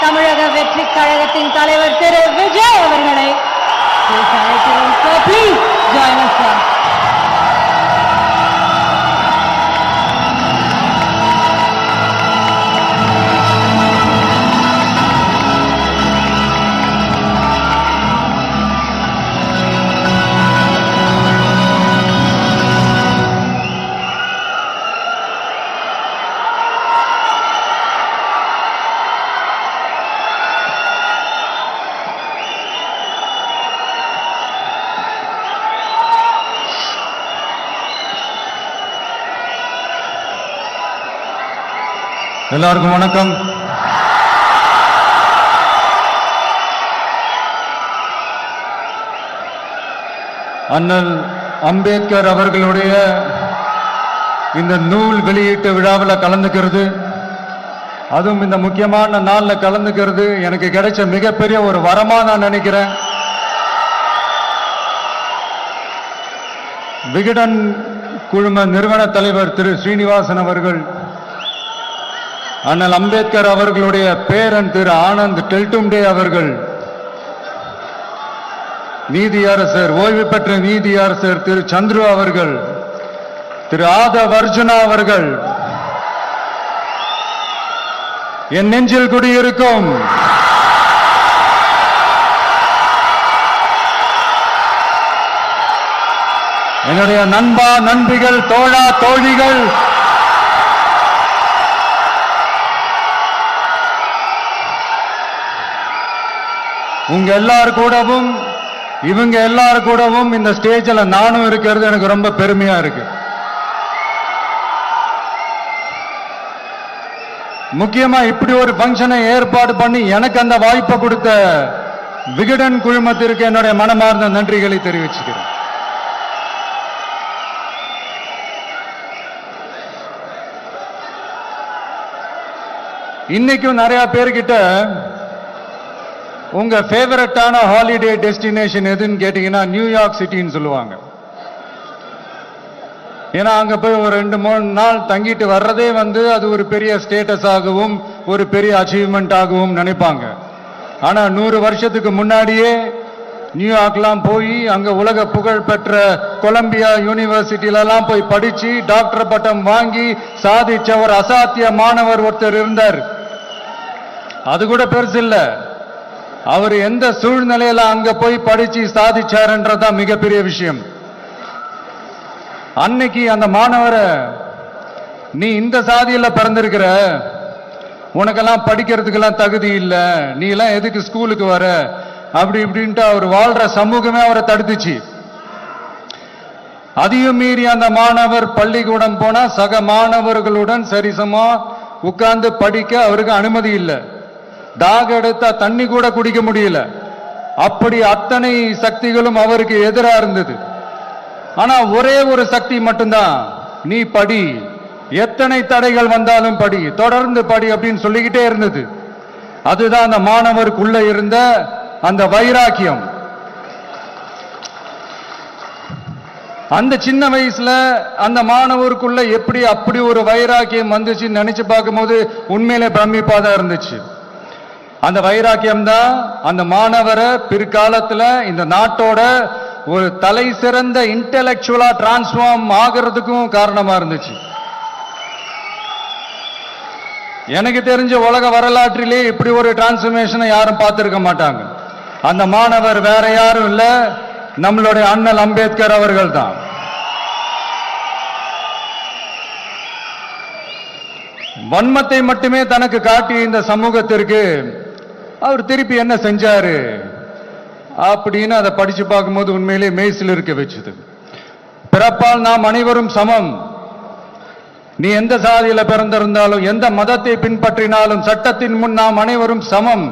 தமிழக வெற்றி கழகத்தின் தலைவர் திரு விஜய் அவர்களை please join us sir. எல்லாருக்கும் வணக்கம். அண்ணல் அம்பேத்கர் அவர்களுடைய இந்த நூல் வெளியீட்டு விழாவில் கலந்துக்கிறது, அதுவும் இந்த முக்கியமான நாளில் கலந்துக்கிறது எனக்கு கிடைச்ச மிகப்பெரிய ஒரு வரமா நான் நினைக்கிறேன். விகடன் குழும நிறுவன தலைவர் திரு ஸ்ரீனிவாசன் அவர்கள், அண்ணல் அம்பேத்கர் அவர்களுடைய பேரன் திரு ஆனந்த் டெல்டும்டே அவர்கள், நீதியரசர் ஓய்வு பெற்ற நீதியரசர் திரு சந்துரு அவர்கள், திரு ஆதவ் அர்ஜுனா அவர்கள், என் நெஞ்சில் குடியிருக்கும் என்னுடைய நண்பா நண்பிகள், தோழா தோழிகள், உங்க எல்லாரு கூடவும் இவங்க எல்லாரு கூடவும் இந்த ஸ்டேஜில் நானும் இருக்கிறது எனக்கு ரொம்ப பெருமையா இருக்கு. முக்கியமா இப்படி ஒரு பங்கனை ஏற்பாடு பண்ணி எனக்கு அந்த வாய்ப்பை கொடுத்த விகடன் குழுமத்திற்கு என்னுடைய மனமார்ந்த நன்றிகளை தெரிவிச்சுக்கிறேன். இன்னைக்கும் நிறைய பேர்கிட்ட உங்க ஃபேவரட்டான ஹாலிடே டெஸ்டினேஷன் எதுன்னு கேட்டீங்கன்னா நியூயார்க் சிட்டின்னு சொல்லுவாங்க. ஏன்னா அங்க போய் ஒரு 2-3 நாள் தங்கிட்டு வர்றதே அது ஒரு பெரிய ஸ்டேட்டஸ் ஆகவும் ஒரு பெரிய அச்சீவ்மெண்ட் ஆகவும் நினைப்பாங்க. ஆனா 100 வருஷத்துக்கு முன்னாடியே நியூயார்க்லாம் போய் அங்க உலக புகழ் பெற்ற கொலம்பியா யூனிவர்சிட்டியிலலாம் போய் படிச்சு டாக்டர் பட்டம் வாங்கி சாதிச்ச ஒரு அசாத்திய மாணவர் ஒருத்தர் இருந்தார். அது கூட பெருசு இல்ல, அவர் எந்த சூழ்நிலையில அங்க போய் படிச்சு சாதிச்சாருன்றதான் மிகப்பெரிய விஷயம். அன்னைக்கு அந்த மாணவரை, நீ இந்த சாதியில பிறந்திருக்கிற, உனக்கெல்லாம் படிக்கிறதுக்கெல்லாம் தகுதி இல்லை, நீ எல்லாம் எதுக்கு ஸ்கூலுக்கு வர, அப்படி இப்படின்ட்டு அவர் வாழ்ற சமூகமே அவரை தடுத்துச்சு. அதையும் மீறி அந்த மாணவர் பள்ளிக்கூடம் போனா சக மாணவர்களுடன் சரிசமா உட்கார்ந்து படிக்க அவருக்கு அனுமதி இல்லை. தாக எடுத்தா தண்ணி கூட குடிக்க முடியல. அப்படி அத்தனை சக்திகளும் அவருக்கு எதிராக இருந்தது. ஆனா ஒரே ஒரு சக்தி மட்டும்தான், நீ படி, எத்தனை தடைகள் வந்தாலும் படி, தொடர்ந்து படி அப்படின்னு சொல்லிக்கிட்டே இருந்தது. அதுதான் அந்த மாணவருக்குள்ள இருந்த அந்த வைராக்கியம். அந்த சின்ன வயசுல அந்த மாணவருக்குள்ள எப்படி அப்படி ஒரு வைராக்கியம் வந்துச்சு நினைச்சு பார்க்கும்போது உண்மையிலே பிரமிப்பா தான் இருந்துச்சு. அந்த வைராக்கியம் தான் அந்த மாணவரை பிற்காலத்துல இந்த நாட்டோட ஒரு தலை சிறந்த இன்டெலெக்சுவலா டிரான்ஸ்ஃபார்ம் ஆகிறதுக்கும் காரணமா இருந்துச்சு. எனக்கு தெரிஞ்ச உலக வரலாற்றிலே இப்படி ஒரு டிரான்ஸ்ஃபர்மேஷனை யாரும் பார்த்திருக்க மாட்டாங்க. அந்த மாணவர் வேற யாரும் இல்ல, நம்மளுடைய அண்ணல் அம்பேத்கர் அவர்கள் தான். வன்மத்தை மட்டுமே தனக்கு காட்டி இந்த சமூகத்திற்கு அவர் திருப்பி என்ன செஞ்சாரு அப்படின்னு அதை படிச்சு பார்க்கும்போது உண்மையிலே மெய்சில் இருக்க வச்சது. பிறப்பால் நாம் அனைவரும் சமம், நீ எந்த சாதியில பிறந்திருந்தாலும் எந்த மதத்தை பின்பற்றினாலும் சட்டத்தின் முன் நாம் அனைவரும் சமம்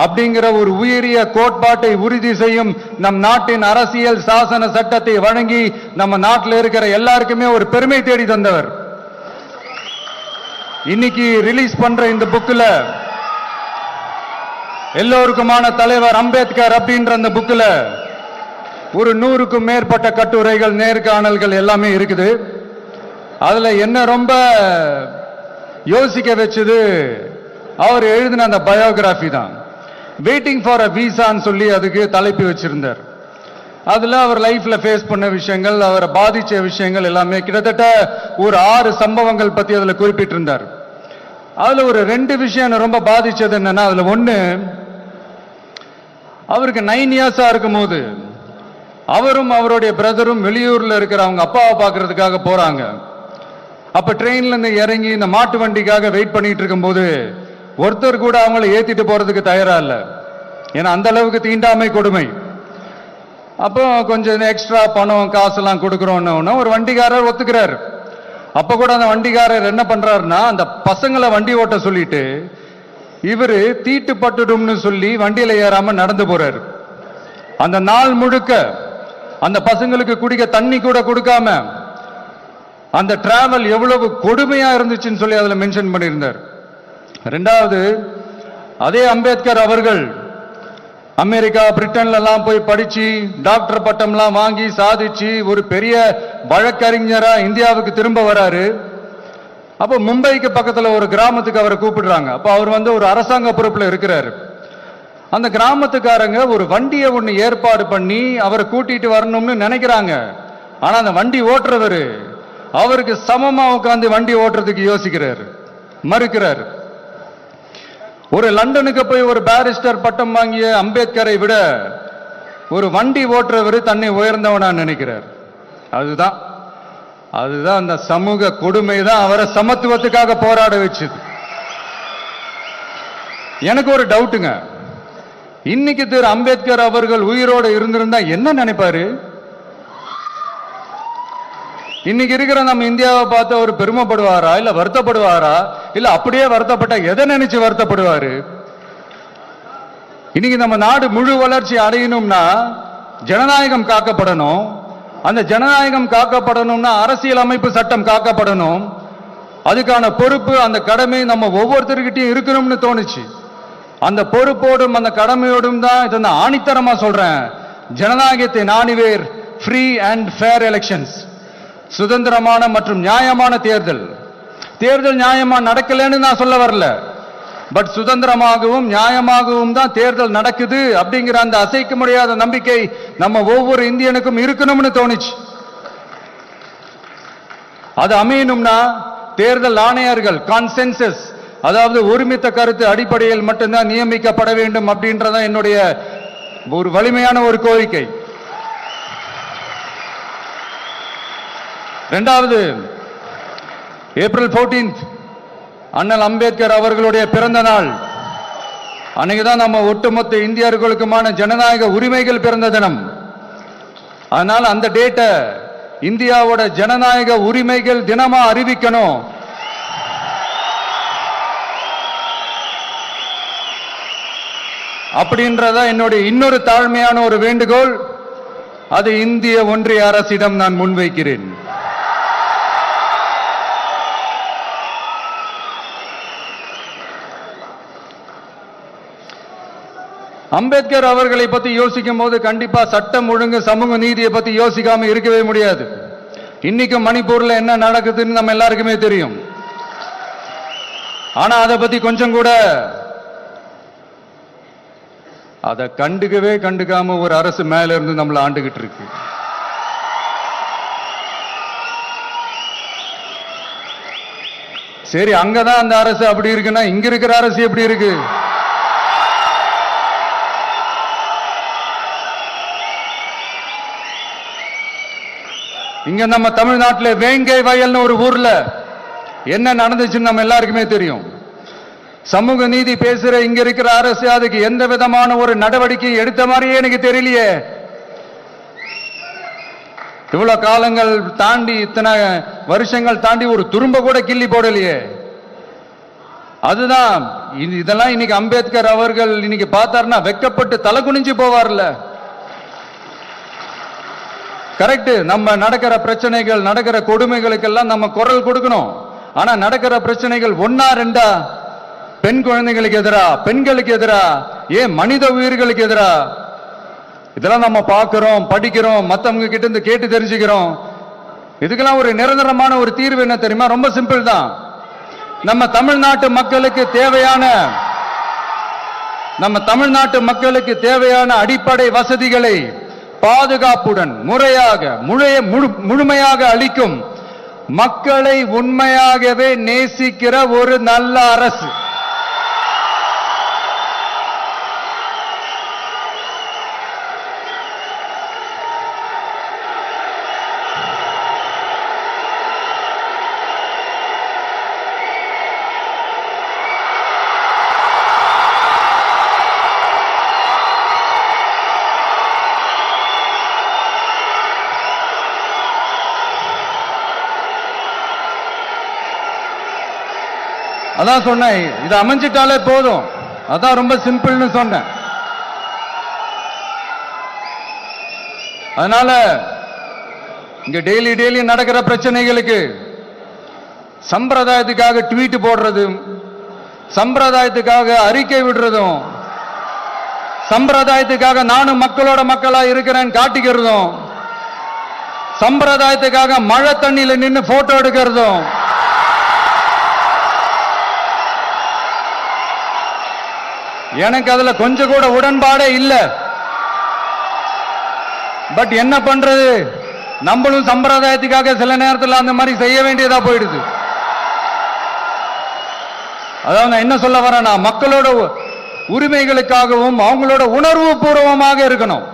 அப்படிங்கிற ஒரு உயரிய கோட்பாட்டை உறுதி செய்யும் நம் நாட்டின் அரசியல் சாசன சட்டத்தை வழங்கி நம்ம நாட்டில் இருக்கிற எல்லாருக்குமே ஒரு பெருமை தேடி தந்தவர். இன்னைக்கு ரிலீஸ் பண்ற இந்த புக்ல எல்லோருக்குமான தலைவர் அம்பேத்கர் அப்படின்ற அந்த புக்ல ஒரு 100க்கும் மேற்பட்ட கட்டுரைகள், நேர்காணல்கள் எல்லாமே இருக்குது. அதுல என்ன ரொம்ப யோசிக்க வச்சது அவர் எழுதின அந்த பயோகிராஃபி தான். வெயிட்டிங் ஃபார் அ வீசான்னு சொல்லி அதுக்கு தலைப்பு வச்சிருந்தார். அதுல அவர் லைஃப்ல ஃபேஸ் பண்ண விஷயங்கள், அவரை பாதிச்ச விஷயங்கள் எல்லாமே கிட்டத்தட்ட ஒரு 6 சம்பவங்கள் பத்தி அதுல குறிப்பிட்டிருந்தார். அதுல ஒரு 2 விஷயம் என்ன ரொம்ப பாதிச்சது என்னன்னா, அதுல ஒண்ணு, அவருக்கு 9 இயர்ஸா இருக்கும் போது அவரும் அவருடைய பிரதரும் வெளியூர்ல இருக்கிற அவங்க அப்பாவை பார்க்கறதுக்காக போறாங்க. அப்ப ட்ரெயின்ல இருந்து இறங்கி இந்த மாட்டு வண்டிக்காக வெயிட் பண்ணிட்டு இருக்கும் போது ஒருத்தர் கூட அவங்களை ஏத்திட்டு போறதுக்கு தயாரா இல்ல. ஏன்னா அந்த அளவுக்கு தீண்டாமை கொடுமை. அப்போ கொஞ்சம் எக்ஸ்ட்ரா பணம் காசெல்லாம் கொடுக்குறோன்னு ஒரு வண்டிக்காரர் ஒத்துக்கிறார். அப்ப கூட அந்த வண்டிக்காரர் என்ன பண்றாருன்னா, அந்த பசங்களை வண்டி ஓட்ட சொல்லிட்டு இவரு தீட்டுப்பட்டுடும்னு சொல்லி வண்டியில ஏறாம நடந்து போறாரு. அந்த நாள் முழுக்க அந்த பசங்களுக்கு குடிக்க தண்ணி கூட கொடுக்காம அந்த டிராவல் எவ்வளவு கொடுமையா இருந்துச்சுன்னு சொல்லி அதுல மென்ஷன் பண்ணியிருந்தார். 2வது, அதே அம்பேத்கர் அவர்கள் அமெரிக்கா பிரிட்டன்ல எல்லாம் போய் படிச்சு டாக்டர் பட்டம்லாம் வாங்கி சாதிச்சு ஒரு பெரிய வழக்கறிஞரா இந்தியாவுக்கு திரும்ப வராரு. அப்போ மும்பைக்கு பக்கத்துல ஒரு கிராமத்துக்கு அவரை கூப்பிடுறாங்க. அப்போ அவர் ஒரு அரசாங்க பொறுப்புல இருக்கிறாரு. அந்த கிராமத்துக்காரங்க ஒரு வண்டியை ஒண்ணு ஏற்பாடு பண்ணி அவரை கூட்டிட்டு வரணும்னு நினைக்கிறாங்க. ஆனா அந்த வண்டி ஓட்டுறவரு அவருக்கு சமமா உட்கார்ந்து வண்டி ஓட்டுறதுக்கு யோசிக்கிறாரு, மறுக்கிறார். ஒரு லண்டனுக்கு போய் ஒரு பாரிஸ்டர் பட்டம் வாங்கிய அம்பேத்கரை விட ஒரு வண்டி ஓட்டுறவர் தன்னை உயர்ந்தவனா நினைக்கிறார். அதுதான் அந்த சமூக கொடுமை தான் அவரை சமத்துவத்துக்காக போராட வச்சது. எனக்கு ஒரு டவுட்டுங்க, இன்னைக்கு திரு அம்பேத்கர் அவர்கள் உயிரோடு இருந்திருந்தா என்ன நினைப்பாரு? இன்னைக்கு இருக்கிற நம்ம இந்தியாவை பார்த்து அவர் பெருமைப்படுவாரா, இல்ல வருத்தப்படுவாரா, இல்ல அப்படியே வருத்தப்பட்ட எதை நினைச்சு வருத்தப்படுவாரு? இன்னைக்கு நம்ம நாடு முழு வளர்ச்சி அடையணும்னா ஜனநாயகம் காக்கப்படணும். அந்த ஜனநாயகம் காக்கப்படணும்னா அரசியல் அமைப்பு சட்டம் காக்கப்படணும். அதுக்கான பொறுப்பு, அந்த கடமை நம்ம ஒவ்வொருத்தருக்கிட்டையும் இருக்கணும்னு தோணுச்சு. அந்த பொறுப்போடும் அந்த கடமையோடும் தான் இதை நான் ஆணித்தரமா சொல்றேன். ஜனநாயகத்தை நாணிவேர் ஃப்ரீ அண்ட் ஃபேர் எலெக்ஷன்ஸ், சுதந்திரமான மற்றும் நியாயமான தேர்தல். தேர்தல் நியாயமா நடக்கலன்னு நான் சொல்ல வரல, பட் சுதந்திரமாகவும் நியாயமாகவும் தான் தேர்தல் நடக்குது அப்படிங்கிற அந்த அசைக்க முடியாத நம்பிக்கை நம்ம ஒவ்வொரு இந்தியனுக்கும் இருக்கணும்னு தோணுச்சு. அது அமையணும்னா தேர்தல் ஆணையர்கள் கான்சென்சஸ், அதாவது ஒருமித்த கருத்து அடிப்படையில் மட்டும்தான் நியமிக்கப்பட வேண்டும் அப்படின்றத என்னுடைய ஒரு வலிமையான ஒரு கோரிக்கை. 2வது, ஏப்ரல் 14 அண்ணல் அம்பேத்கர் அவர்களுடைய பிறந்த நாள். அன்னைக்குதான் நம்ம ஒட்டுமொத்த இந்தியர்களுக்குமான ஜனநாயக உரிமைகள் பிறந்த தினம். அதனால அந்த டேட்டை இந்தியாவோட ஜனநாயக உரிமைகள் தினமா அறிவிக்கணும். அப்படின்றத என்னுடைய இன்னொரு தாழ்மையான ஒரு வேண்டுகோள். அது இந்திய ஒன்றிய அரசிடம் நான் முன்வைக்கிறேன். அம்பேத்கர் அவர்களை பத்தி யோசிக்கும் போது கண்டிப்பா சட்டம் ஒழுங்கு சமூக நீதியை பத்தி யோசிக்காம இருக்கவே முடியாது. இன்னைக்கு மணிப்பூர்ல என்ன நடக்குதுன்னு நம்ம எல்லாருக்குமே தெரியும். ஆனா அதை பத்தி கொஞ்சம் கூட அதை கண்டுக்காம ஒரு அரசு மேல இருந்து நம்மள ஆண்டுகிட்டு இருக்கு. சரி, அங்கதான் அந்த அரசு அப்படி இருக்குன்னா இங்க இருக்கிற அரசு எப்படி இருக்கு? இங்க நம்ம தமிழ்நாட்டில் வேங்கை வயல்னு ஒரு ஊர்ல என்ன நடந்துச்சுன்னு நம்ம எல்லாருக்குமே தெரியும். சமூக நீதி பேசுற இங்க இருக்கிற அரசு அதுக்கு எந்த விதமான ஒரு நடவடிக்கை எடுத்த மாதிரியே எனக்கு தெரியலையே. இவ்வளவு காலங்கள் தாண்டி, இத்தனை வருஷங்கள் தாண்டி ஒரு துரும்ப கூட கிள்ளி போடலையே. அதுதான் இதெல்லாம் இன்னைக்கு அம்பேத்கர் அவர்கள் இன்னைக்கு பார்த்தாருன்னா வெக்கப்பட்டு தலை குனிஞ்சு போவார்ல. கரெக்ட், நம்ம நடக்கிற பிரச்சனைகள், நடக்கிற கொடுமைகளுக்கெல்லாம் நம்ம குரல் கொடுக்கணும். ஆனா நடக்கிற பிரச்சனைகள் 1 2 பெண் குழந்தைகளுக்கு எதிரா, பெண்களுக்கு எதிரா, ஏன் மனித உயிர்களுக்கு எதிரா, இதெல்லாம் நம்ம பார்க்கிறோம், படிக்கிறோம், மற்றவங்க கிட்ட இருந்து கேட்டு தெரிஞ்சுக்கிறோம். இதுக்கெல்லாம் ஒரு நிரந்தரமான ஒரு தீர்வு என்ன தெரியுமா? ரொம்ப சிம்பிள் தான். நம்ம தமிழ்நாட்டு மக்களுக்கு தேவையான அடிப்படை வசதிகளை பாதுகாப்புடன் முழுமையாக அளிக்கும் மக்களை உண்மையாகவே நேசிக்கிற ஒரு நல்ல அரசு. அதான் சொன்னேன், இது அமைஞ்சிட்டாலே போதும். அதான் ரொம்ப சிம்பிள்னு சொன்னேன். அதனால இங்க டெய்லி நடக்கிற பிரச்சனைகளுக்கு சம்பிரதாயத்துக்காக ட்வீட் போடுறதும், சம்பிரதாயத்துக்காக அறிக்கை விடுறதும், சம்பிரதாயத்துக்காக நானும் மக்களோட மக்களா இருக்கிறேன்னு காட்டிக்கிறதும், சம்பிரதாயத்துக்காக மழை தண்ணியில நின்று போட்டோ எடுக்கிறதும், எனக்கு அதுல கொஞ்சம் கூட உடன்பாடே இல்ல. பட் என்ன பண்றது, நம்மளும் சம்பிரதாயத்துக்காக சில நேரத்தில் அந்த மாதிரி செய்ய வேண்டியதா போயிடுது. அதாவது நான் என்ன சொல்ல வரேன்னா, மக்களோட உரிமைகளுக்காகவும் அவங்களோட உணர்வு பூர்வமாக இருக்கணும்.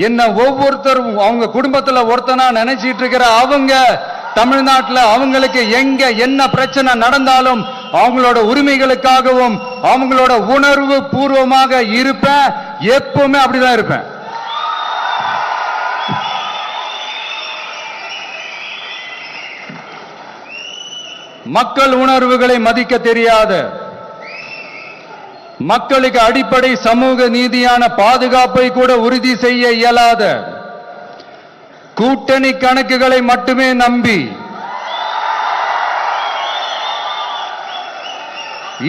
என்ன ஒவ்வொருத்தரும் அவங்க குடும்பத்தில் ஒருத்தனா நினைச்சிட்டு இருக்கிற அவங்க தமிழ்நாட்டில் அவங்களுக்கு எங்க என்ன பிரச்சனை நடந்தாலும் அவங்களோட உரிமைகளுக்காகவும் அவங்களோட உணர்வு பூர்வமாக இருப்பேன். எப்பவுமே அப்படிதான் இருப்பேன். மக்கள் உணர்வுகளை மதிக்க தெரியாத, மக்களுக்கு அடிப்படை சமூக நீதியான பாதுகாப்பை கூட உறுதி செய்ய இயலாத, கூட்டணி கணக்குகளை மட்டுமே நம்பி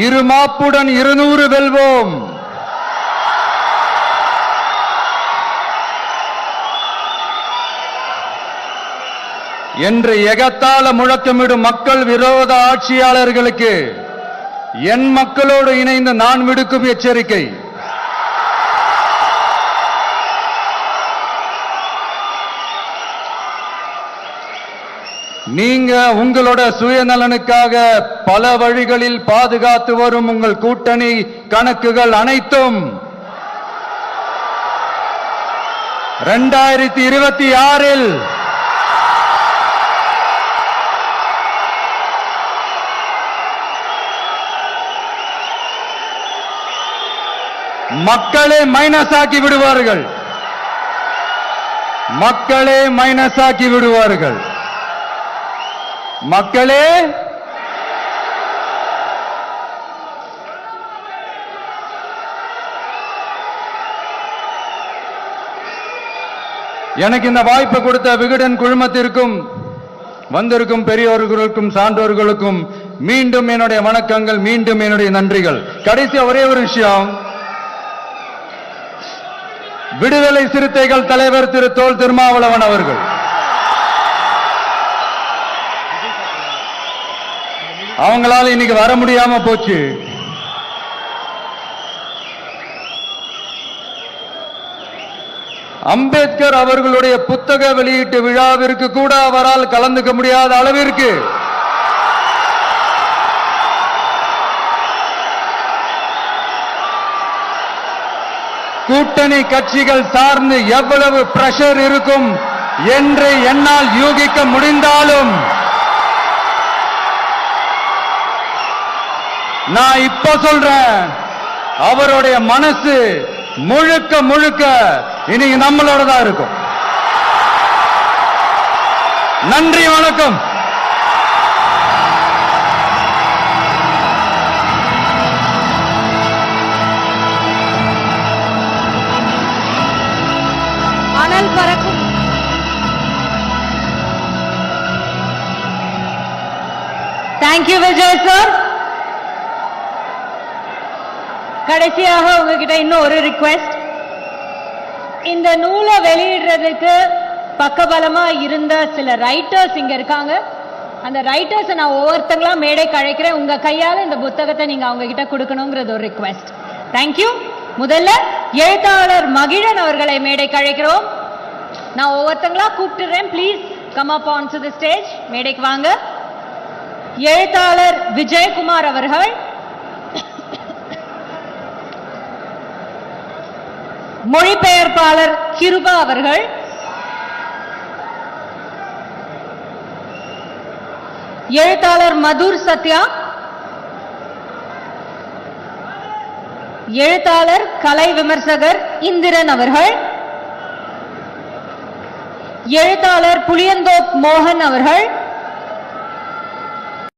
இருமாப்புடன் 200 வெல்வோம், என்று எகத்தால முழக்கமிடும் மக்கள் விரோத ஆட்சியாளர்களுக்கு என் மக்களோடு இணைந்து நான் விடுக்கும் எச்சரிக்கை, நீங்க உங்களோட சுயநலனுக்காக பல வழிகளில் பாதுகாத்து வரும் உங்கள் கூட்டணி கணக்குகள் அனைத்தும் 2026 மக்களே மைனஸ் ஆக்கி விடுவார்கள். மக்களே மைனஸ் ஆக்கி விடுவார்கள். மக்களே எனக்கு இந்த வாய்ப்பு கொடுத்த விகடன் குழுமத்திற்கும் வந்திருக்கும் பெரியோர்களுக்கும் சான்றோர்களுக்கும் மீண்டும் என்னுடைய வணக்கங்கள், மீண்டும் என்னுடைய நன்றிகள். கடைசியா ஒரே ஒரு விஷயம், விடுதலை சிறுத்தைகள் தலைவர் திரு தொல் திருமாவளவன் அவர்கள் அவங்களால இன்னைக்கு வர முடியாம போச்சு. அம்பேத்கர் அவர்களுடைய புத்தக வெளியீட்டு விழாவிற்கு கூட அவரால் கலந்துக்க முடியாத அளவிற்கு கூட்டணி கட்சிகள் சார்ந்து எவ்வளவு பிரஷர் இருக்கும் என்று என்னால் யூகிக்க முடிந்தாலும் நான் இப்ப சொல்றேன், அவருடைய மனசு முழுக்க முழுக்க இன்னைக்கு நம்மளோட தான் இருக்கும். நன்றி, வணக்கம். அனல் பறக்கும். Thank you Vijay sir. கடைசியாக உங்ககிட்ட இன்னும் ஒரு ரிக்வெஸ்ட், இந்த நூலை வெளியிடுறதுக்கு பக்கபலமா இருந்த சில ரைட்டர்ஸ் இங்க இருக்காங்க. அந்த ரைட்டர்ஸ் நான் ஒவ்வொருத்தங்களா மேடைக்கு அழைக்கிறேன். உங்க கையால இந்த புத்தகத்தை நீங்க அவங்க கிட்ட கொடுக்கணுங்கிறது ஒரு ரிக்வெஸ்ட். தேங்க்யூ. முதல்ல எழுத்தாளர் மகிழன் அவர்களை மேடைக்கு அழைக்கிறோம். நான் ஒவ்வொருத்தங்களா கூப்பிட்டுறேன். Please come up on to the stage. மேடைக்கு வாங்க. எழுத்தாளர் விஜயகுமார் அவர்கள், மொழிபெயர்ப்பாளர் கிருபா அவர்கள், எழுத்தாளர் மதுர் சத்யா, எழுத்தாளர் கலை விமர்சகர் இந்திரன் அவர்கள், எழுத்தாளர் புளியந்தோப் மோகன் அவர்கள்,